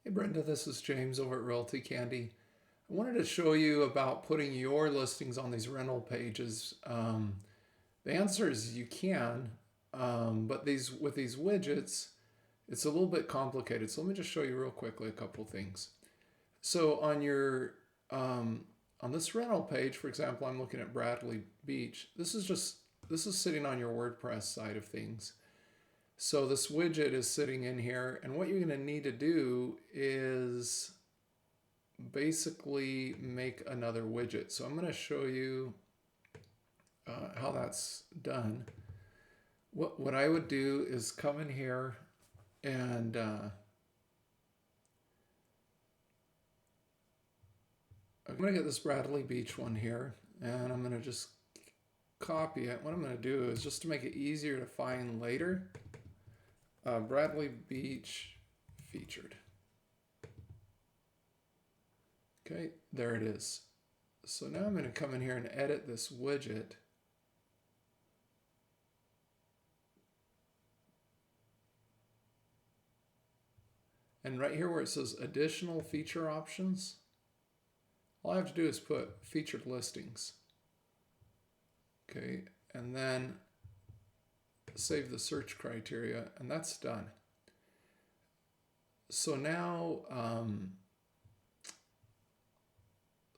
Hey Brenda, this is James over at Realty Candy. I wanted to show you about putting your listings on these rental pages. The answer is you can, but with these widgets, it's a little bit complicated. So let me just show you real quickly a couple things. So on your on this rental page, for example, I'm looking at Bradley Beach. This is sitting on your WordPress side of things. So this widget is sitting in here, and what you're going to need to do is basically make another widget. So I'm going to show you how that's done. What I would do is come in here and I'm going to get this Bradley Beach one here, and I'm going to just copy it. What I'm going to do is, just to make it easier to find later, Bradley Beach featured. Okay, there it is. So now I'm going to come in here and edit this widget. And right here where it says additional feature options, all I have to do is put featured listings. Okay, and then save the search criteria, and that's done. So now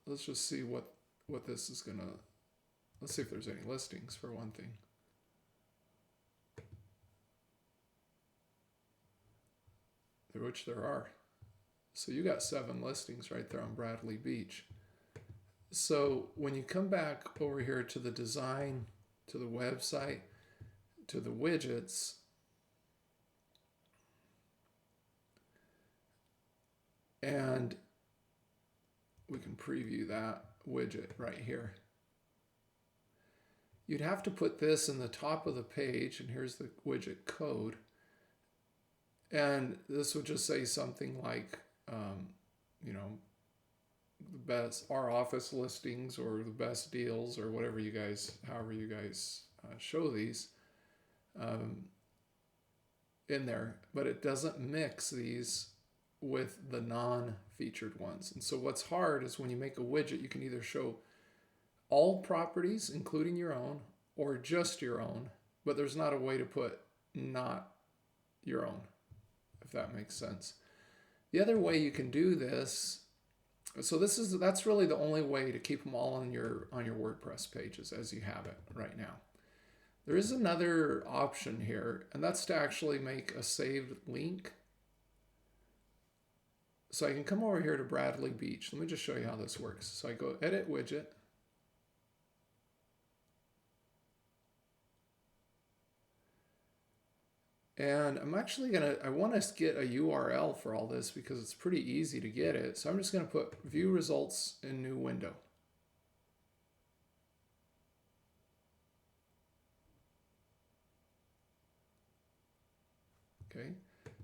let's just see what this is gonna, let's see if there's any listings for one thing. Which there are. So you got 7 listings right there on Bradley Beach. So when you come back over here to the design, to the website, to the widgets, and we can preview that widget right here. You'd have to put this in the top of the page, and here's the widget code. And this would just say something like, you know, the best, our office listings, or the best deals, or whatever you guys, however you guys show these in there. But it doesn't mix these with the non-featured ones. And so what's hard is when you make a widget, you can either show all properties, including your own, or just your own, but there's not a way to put not your own, if that makes sense. The other way you can do this, so that's really the only way to keep them all on your WordPress pages as you have it right now. There is another option here, and that's to actually make a saved link. So I can come over here to Bradley Beach. Let me just show you how this works. So I go edit widget. And I'm actually I want to get a URL for all this because it's pretty easy to get it. So I'm just going to put view results in new window. Okay,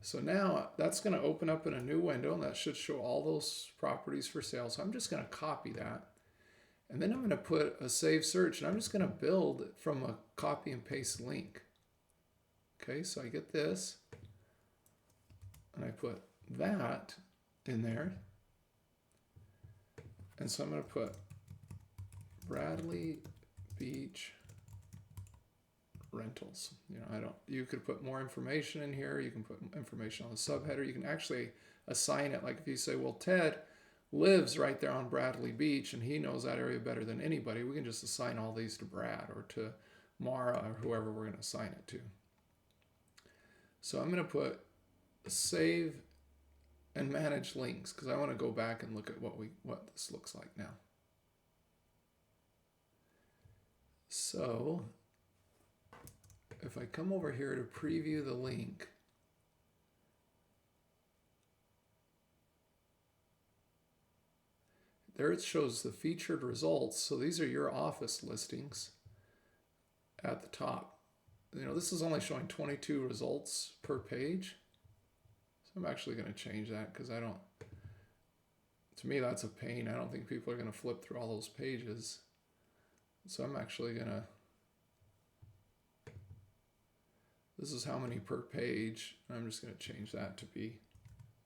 so now that's going to open up in a new window, and that should show all those properties for sale. So I'm just going to copy that. And then I'm going to put a save search, and I'm just going to build from a copy and paste link. Okay, so I get this, and I put that in there. And so I'm going to put Bradley Beach rentals. You know, you could put more information in here. You can put information on the subheader. You can actually assign it. Like if you say, well, Ted lives right there on Bradley Beach and he knows that area better than anybody, we can just assign all these to Brad or to Mara or whoever we're going to assign it to. So I'm going to put save and manage links because I want to go back and look at what this looks like now. So if I come over here to preview the link, there it shows the featured results. So these are your office listings at the top. You know, this is only showing 22 results per page. So I'm actually going to change that because to me, that's a pain. I don't think people are going to flip through all those pages. So I'm actually going to, this is how many per page. I'm just going to change that to be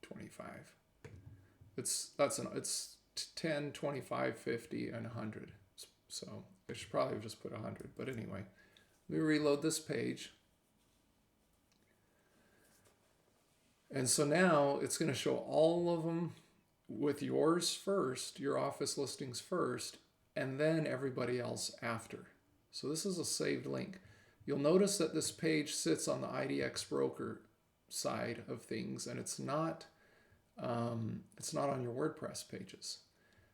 25. It's 10, 25, 50, and 100. So I should probably have just put 100. But anyway, let me reload this page. And so now it's going to show all of them with yours first, your office listings first, and then everybody else after. So this is a saved link. You'll notice that this page sits on the IDX Broker side of things, and it's not on your WordPress pages.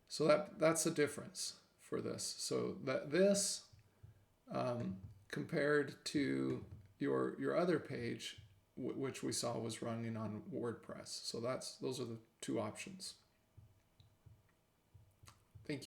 So that's a difference for this. So that this compared to your other page, which we saw was running on WordPress. So those are the two options. Thank you.